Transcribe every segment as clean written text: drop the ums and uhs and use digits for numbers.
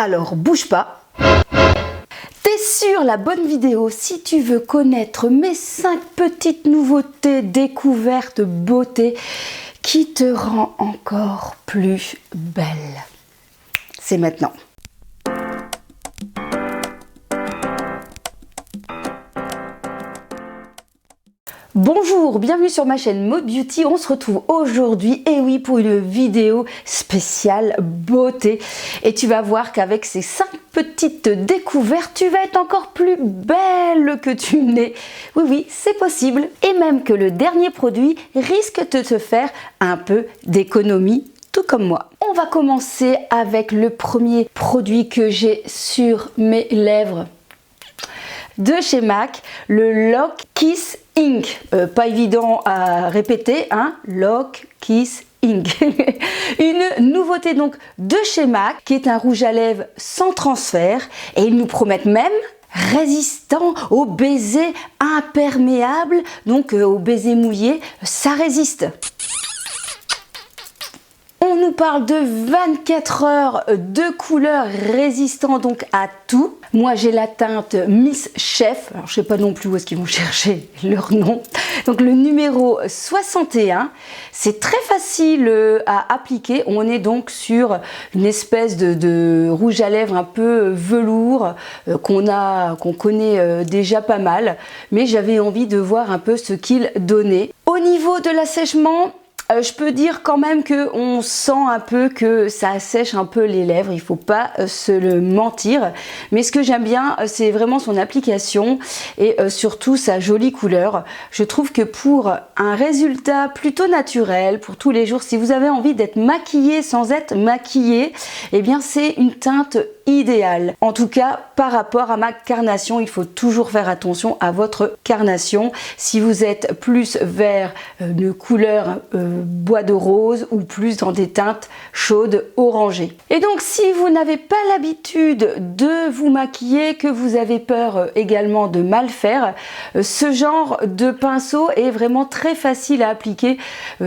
Alors bouge pas. T'es sur la bonne vidéo si tu veux connaître mes 5 petites nouveautés, découvertes, beauté qui te rend encore plus belle. C'est maintenant. Bonjour, bienvenue sur ma chaîne Mode Beauty. On se retrouve aujourd'hui, et oui, pour une vidéo spéciale beauté. Et tu vas voir qu'avec ces 5 petites découvertes, tu vas être encore plus belle que tu n'es. Oui, oui, c'est possible. Et même que le dernier produit risque de te faire un peu d'économie, tout comme moi. On va commencer avec le premier produit que j'ai sur mes lèvres de chez MAC, le Lock Kiss Ink. Pas évident à répéter, hein, Lock Kiss Ink. Une nouveauté donc de chez MAC, qui est un rouge à lèvres sans transfert, et ils nous promettent même résistant aux baisers imperméables, donc aux baisers mouillés, ça résiste. On nous parle de 24 heures de couleurs résistant donc à tout. Moi j'ai la teinte Miss Chef, alors je sais pas non plus où est-ce qu'ils vont chercher leur nom. Donc le numéro 61, c'est très facile à appliquer. On est donc sur une espèce de rouge à lèvres un peu velours qu'on connaît déjà pas mal. Mais j'avais envie de voir un peu ce qu'il donnait. Au niveau de l'assèchement, je peux dire quand même qu'on sent un peu que ça assèche un peu les lèvres, il ne faut pas se le mentir. Mais ce que j'aime bien, c'est vraiment son application et surtout sa jolie couleur. Je trouve que pour un résultat plutôt naturel, pour tous les jours, si vous avez envie d'être maquillé sans être maquillé, eh bien c'est une teinte idéale. En tout cas, par rapport à ma carnation, il faut toujours faire attention à votre carnation. Si vous êtes plus vers une couleur bois de rose ou plus dans des teintes chaudes orangées. Et donc si vous n'avez pas l'habitude de vous maquiller, que vous avez peur également de mal faire, ce genre de pinceau est vraiment très facile à appliquer.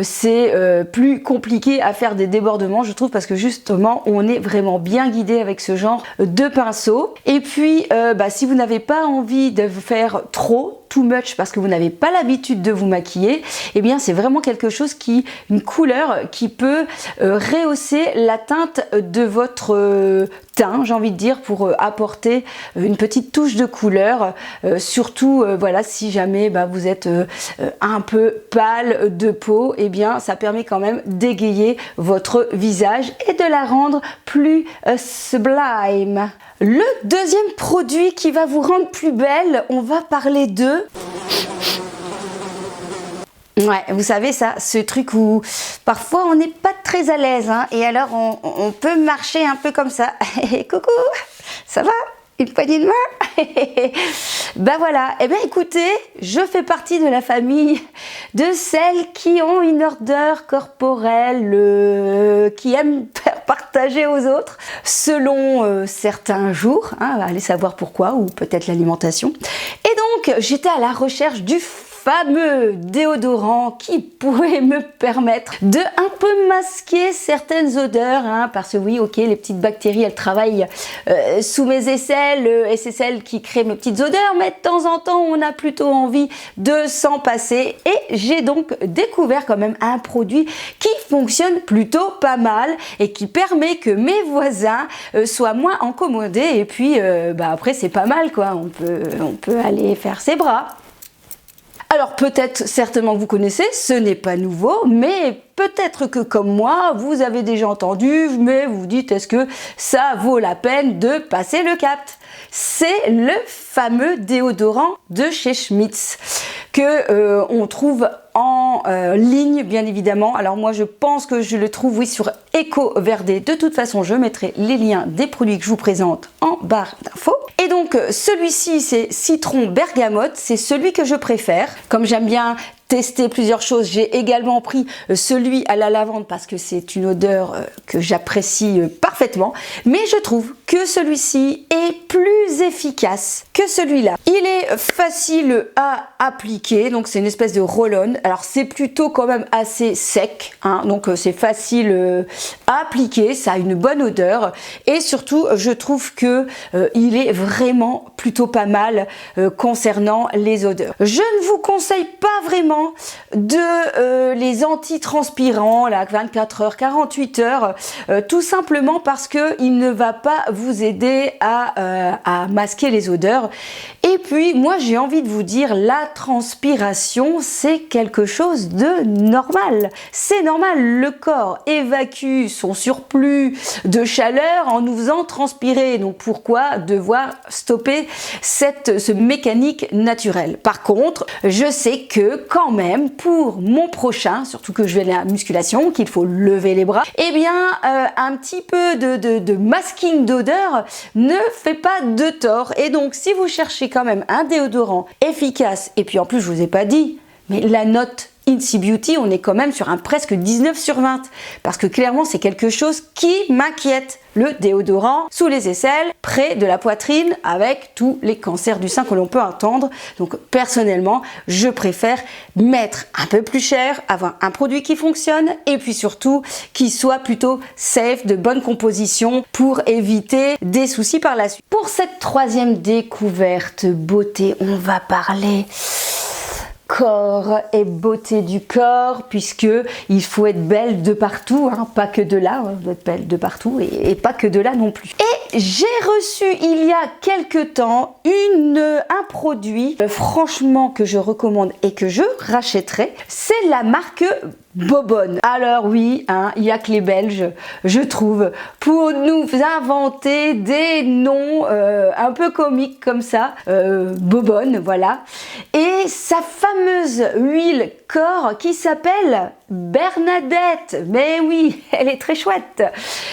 C'est plus compliqué à faire des débordements, je trouve, parce que justement on est vraiment bien guidé avec ce genre de pinceau. Et puis si vous n'avez pas envie de faire too much parce que vous n'avez pas l'habitude de vous maquiller, et bien c'est vraiment quelque chose une couleur qui peut rehausser la teinte de votre teint, j'ai envie de dire, pour apporter une petite touche de couleur, surtout voilà, si jamais vous êtes un peu pâle de peau, et bien ça permet quand même d'égayer votre visage et de la rendre plus sublime. Le deuxième produit qui va vous rendre plus belle, on va parler de... Ouais, vous savez ça, ce truc où parfois on n'est pas très à l'aise, hein, et alors on peut marcher un peu comme ça. Coucou, ça va? Une poignée de main? Ben voilà, et bien écoutez, je fais partie de la famille de celles qui ont une odeur corporelle, qui aiment faire partager aux autres selon certains jours, hein, allez savoir pourquoi, ou peut-être l'alimentation. Et donc j'étais à la recherche du fameux déodorant qui pourrait me permettre de un peu masquer certaines odeurs, hein, parce que oui, ok, les petites bactéries elles travaillent sous mes aisselles, et c'est celles qui créent mes petites odeurs, mais de temps en temps on a plutôt envie de s'en passer. Et j'ai donc découvert quand même un produit qui fonctionne plutôt pas mal et qui permet que mes voisins soient moins incommodés, et puis après c'est pas mal quoi, on peut aller faire ses bras. Alors peut-être, certainement que vous connaissez, ce n'est pas nouveau, mais peut-être que comme moi, vous avez déjà entendu, mais vous vous dites, est-ce que ça vaut la peine de passer le cap? C'est le fameux déodorant de chez Schmitz que on trouve en ligne, bien évidemment. Alors moi je pense que je le trouve, oui, sur EcoVerde. De toute façon, je mettrai les liens des produits que je vous présente en barre d'infos. Et donc celui-ci, c'est citron bergamote, c'est celui que je préfère. Comme j'aime bien testé plusieurs choses. J'ai également pris celui à la lavande parce que c'est une odeur que j'apprécie parfaitement. Mais je trouve que celui-ci est plus efficace que celui-là. Il est facile à appliquer, donc c'est une espèce de roll-on. Alors c'est plutôt quand même assez sec, hein, donc c'est facile à appliquer, ça a une bonne odeur et surtout je trouve que il est vraiment plutôt pas mal concernant les odeurs. Je ne vous conseille pas vraiment de les antitranspirants, là, 24 heures, 48 heures, tout simplement parce que il ne va pas vous aider à masquer les odeurs. Et puis, moi, j'ai envie de vous dire, la transpiration, c'est quelque chose de normal. C'est normal, le corps évacue son surplus de chaleur en nous faisant transpirer. Donc, pourquoi devoir stopper ce mécanique naturel? Par contre, je sais que quand même, pour mon prochain, surtout que je vais à la musculation, qu'il faut lever les bras, eh bien, un petit peu de masking d'odeur ne fait pas de tort. Et donc, si vous cherchez quand même un déodorant efficace, et puis en plus, je vous ai pas dit, mais la note Incy Beauty, on est quand même sur un presque 19 sur 20, parce que clairement, c'est quelque chose qui m'inquiète. Le déodorant sous les aisselles, près de la poitrine, avec tous les cancers du sein que l'on peut attendre. Donc personnellement, je préfère mettre un peu plus cher, avoir un produit qui fonctionne et puis surtout qui soit plutôt safe, de bonne composition pour éviter des soucis par la suite. Pour cette troisième découverte beauté, on va parler corps et beauté du corps, puisque il faut être belle de partout, hein, pas que de là, on doit être belle de partout et pas que de là non plus. Et j'ai reçu il y a quelques temps un produit franchement que je recommande et que je rachèterai, c'est la marque Bobonne. Alors oui, hein, il n'y a que les Belges, je trouve, pour nous inventer des noms un peu comiques comme ça. Bobonne, voilà. Et sa fameuse huile corps qui s'appelle Bernadette. Mais oui, elle est très chouette.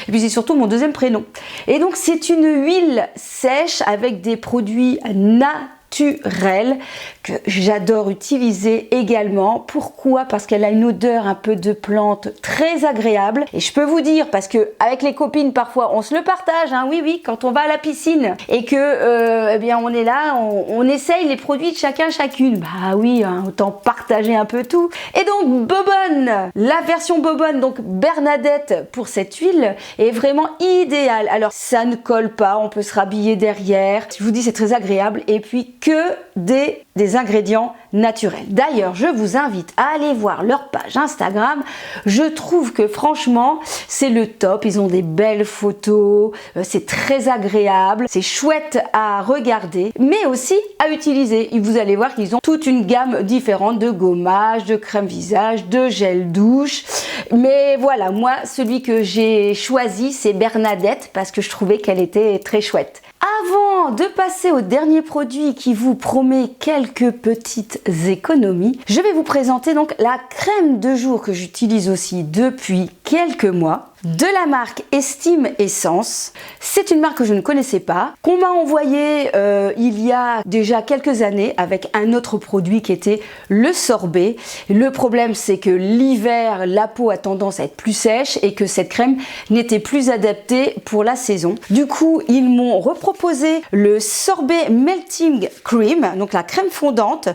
Et puis c'est surtout mon deuxième prénom. Et donc c'est une huile sèche avec des produits naturels que j'adore utiliser également. Pourquoi? Parce qu'elle a une odeur un peu de plante très agréable. Et je peux vous dire, parce que avec les copines parfois on se le partage, hein, oui, quand on va à la piscine et que eh bien on est là, on essaye les produits de chacun chacune. Bah oui, hein, autant partager un peu tout. Et donc Bobonne, la version Bobonne, donc Bernadette pour cette huile est vraiment idéale. Alors ça ne colle pas, on peut se rhabiller derrière. Je vous dis, c'est très agréable et puis que des ingrédients naturels. D'ailleurs, je vous invite à aller voir leur page Instagram. Je trouve que franchement, c'est le top. Ils ont des belles photos, c'est très agréable, c'est chouette à regarder, mais aussi à utiliser. Et vous allez voir qu'ils ont toute une gamme différente de gommage, de crème visage, de gel douche. Mais voilà, moi, celui que j'ai choisi, c'est Bernadette parce que je trouvais qu'elle était très chouette. Avant de passer au dernier produit qui vous promet quelques petites économies, je vais vous présenter donc la crème de jour que j'utilise aussi depuis quelques mois, de la marque Estime Essence. C'est une marque que je ne connaissais pas, qu'on m'a envoyée il y a déjà quelques années avec un autre produit qui était le sorbet. Le problème, c'est que l'hiver, la peau a tendance à être plus sèche et que cette crème n'était plus adaptée pour la saison. Du coup, ils m'ont reproposé le sorbet Melting Cream, donc la crème fondante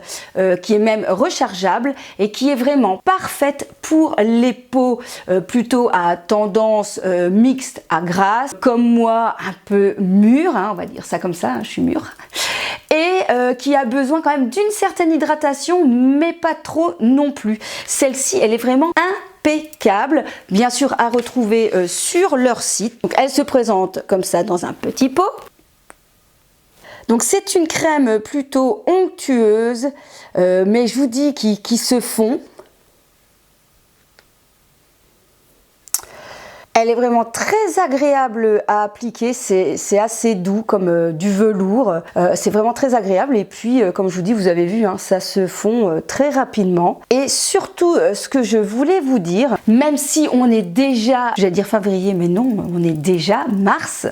qui est même rechargeable et qui est vraiment parfaite pour les peaux plutôt à tendance mixte à grasse, comme moi un peu mûre, hein, on va dire ça comme ça, hein, je suis mûre, et qui a besoin quand même d'une certaine hydratation, mais pas trop non plus. Celle-ci, elle est vraiment impeccable, bien sûr à retrouver sur leur site. Donc elle se présente comme ça dans un petit pot. Donc c'est une crème plutôt onctueuse, mais je vous dis qui se fond. Elle est vraiment très agréable à appliquer, c'est assez doux comme du velours, c'est vraiment très agréable et puis comme je vous dis, vous avez vu, hein, ça se fond très rapidement. Et surtout, ce que je voulais vous dire, même si on est déjà, j'allais dire février, mais non, on est déjà mars,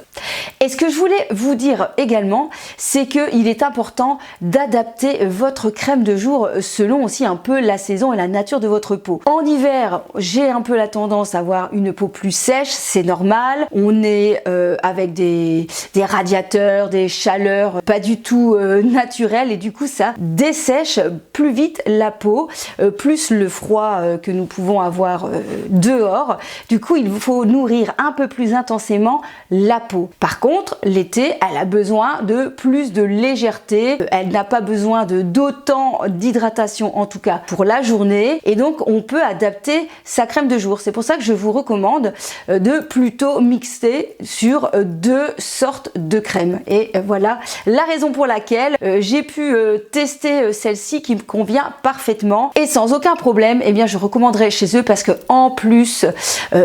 Et ce que je voulais vous dire également, c'est qu'il est important d'adapter votre crème de jour selon aussi un peu la saison et la nature de votre peau. En hiver, j'ai un peu la tendance à avoir une peau plus sèche, c'est normal. On est avec des radiateurs, des chaleurs pas du tout naturelles et du coup ça dessèche plus vite la peau, plus le froid que nous pouvons avoir dehors. Du coup, il faut nourrir un peu plus intensément la peau. Par contre, l'été, elle a besoin de plus de légèreté. Elle n'a pas besoin d'autant d'hydratation, en tout cas pour la journée. Et donc, on peut adapter sa crème de jour. C'est pour ça que je vous recommande de plutôt mixer sur deux sortes de crèmes. Et voilà la raison pour laquelle j'ai pu tester celle-ci qui me convient parfaitement et sans aucun problème. Eh bien, je recommanderais chez eux parce que en plus,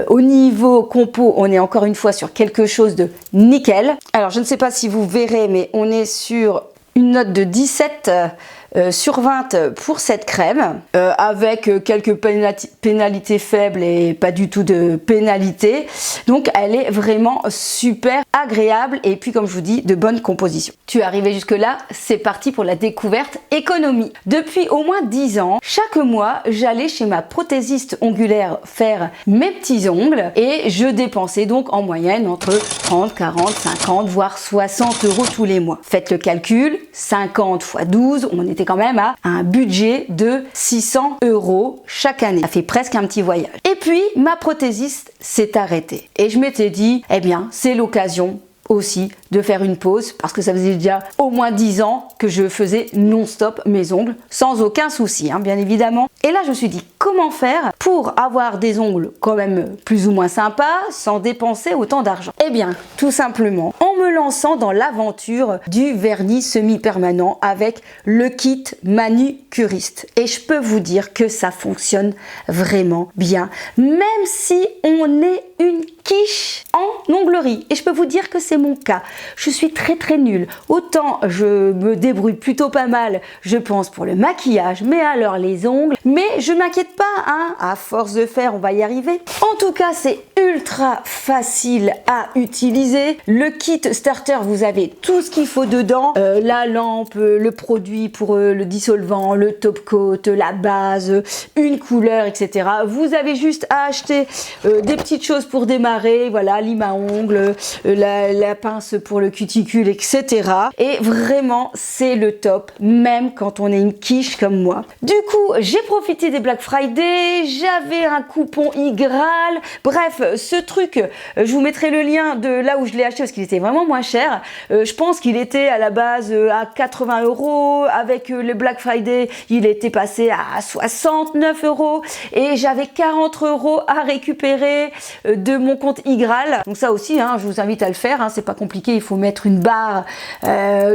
au niveau compo, on est encore une fois sur quelque chose de nickel. Alors, je ne sais pas si vous verrez, mais on est sur une note de 17 sur 20 pour cette crème, avec quelques pénalités faibles et pas du tout de pénalités. Donc elle est vraiment super agréable et puis comme je vous dis, de bonne composition. Tu es arrivé jusque là, c'est parti pour la découverte économie. Depuis au moins 10 ans, chaque mois, j'allais chez ma prothésiste ongulaire faire mes petits ongles et je dépensais donc en moyenne entre 30, 40, 50 voire 60 euros tous les mois. Faites le calcul, 50 x 12, on était quand même à un budget de 600 euros chaque année. Ça fait presque un petit voyage. Et puis, ma prothésiste s'est arrêtée. Et je m'étais dit, eh bien, c'est l'occasion aussi de faire une pause parce que ça faisait déjà au moins 10 ans que je faisais non-stop mes ongles sans aucun souci, bien évidemment. Et là, je me suis dit, comment faire pour avoir des ongles quand même plus ou moins sympas sans dépenser autant d'argent? Eh bien, tout simplement, en me lançant dans l'aventure du vernis semi-permanent avec le kit manucuriste. Et je peux vous dire que ça fonctionne vraiment bien, même si on est une quiche en onglerie. Et je peux vous dire que c'est mon cas. Je suis très nulle. Autant je me débrouille plutôt pas mal, je pense, pour le maquillage, mais alors les ongles. Mais je m'inquiète pas, à force de faire, on va y arriver. En tout cas, c'est ultra facile à utiliser. Le kit starter, vous avez tout ce qu'il faut dedans. La lampe, le produit pour le dissolvant, le top coat, la base, une couleur, etc. Vous avez juste à acheter des petites choses pour démarrer, voilà, lime à ongles, la pince pour le cuticule, etc. Et vraiment, c'est le top, même quand on est une quiche comme moi. Du coup, j'ai profité des Black Friday, j'avais un coupon Igral, bref, ce truc, je vous mettrai le lien de là où je l'ai acheté parce qu'il était vraiment moins cher. Je pense qu'il était à la base à 80 euros, avec le Black Friday, il était passé à 69 euros et j'avais 40 euros à récupérer de mon compte Igral. Donc ça aussi, je vous invite à le faire, c'est pas compliqué, il faut mettre une barre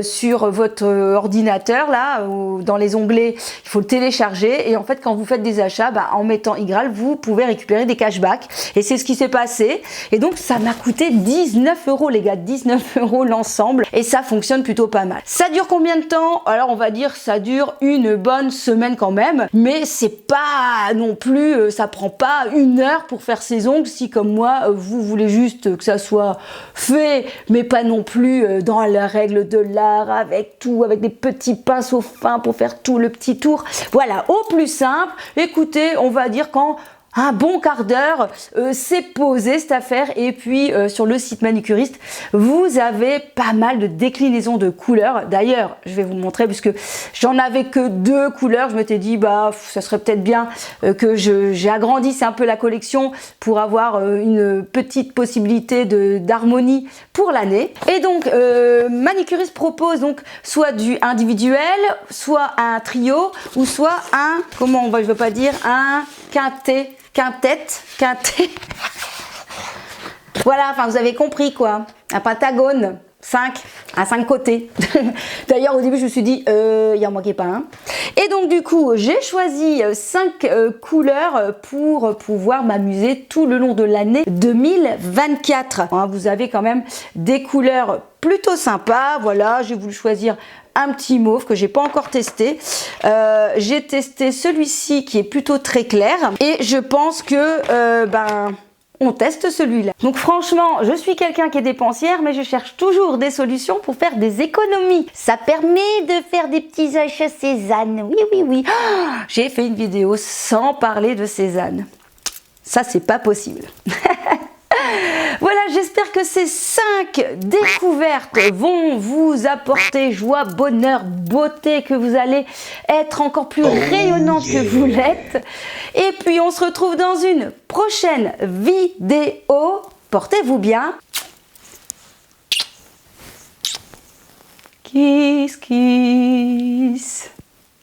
sur votre ordinateur là, ou dans les onglets, il faut le télécharger et en fait quand vous faites des achats, en mettant Igral, vous pouvez récupérer des cashbacks et c'est ce qui s'est passé et donc ça m'a coûté 19 euros les gars, 19 euros l'ensemble et ça fonctionne plutôt pas mal. Ça dure combien de temps? Alors on va dire ça dure une bonne semaine quand même, mais c'est pas non plus, ça prend pas 1 heure pour faire ses ongles si comme moi vous voulez juste que ça soit fait mais pas non plus dans la règle de l'art avec tout, avec des petits pinceaux fins pour faire tout le petit tour. Voilà, au plus simple, écoutez, on va dire qu'en un bon quart d'heure, c'est posé cette affaire et puis sur le site manucuriste, vous avez pas mal de déclinaisons de couleurs. D'ailleurs, je vais vous montrer puisque j'en avais que 2 couleurs, je m'étais dit ça serait peut-être bien que j'agrandisse un peu la collection pour avoir une petite possibilité d'harmonie pour l'année. Et donc manucuriste propose donc soit du individuel, soit un trio ou soit un, je veux pas dire, un quintet. Voilà, enfin vous avez compris quoi, un pentagone, 5 côtés. D'ailleurs au début je me suis dit, il y en manquait pas un. Et donc du coup j'ai choisi 5 couleurs pour pouvoir m'amuser tout le long de l'année 2024. Vous avez quand même des couleurs plutôt sympas, voilà, j'ai voulu choisir un petit mauve que j'ai pas encore testé. J'ai testé celui-ci qui est plutôt très clair et je pense que on teste celui-là. Donc franchement, je suis quelqu'un qui est dépensière, mais je cherche toujours des solutions pour faire des économies. Ça permet de faire des petits achats Cézanne. Oui, oui, oui. Oh, j'ai fait une vidéo sans parler de Cézanne. Ça, c'est pas possible. Voilà, j'espère que ces 5 découvertes vont vous apporter joie, bonheur, beauté, que vous allez être encore plus rayonnante que vous l'êtes. Et puis, on se retrouve dans une prochaine vidéo. Portez-vous bien. Kiss, kiss.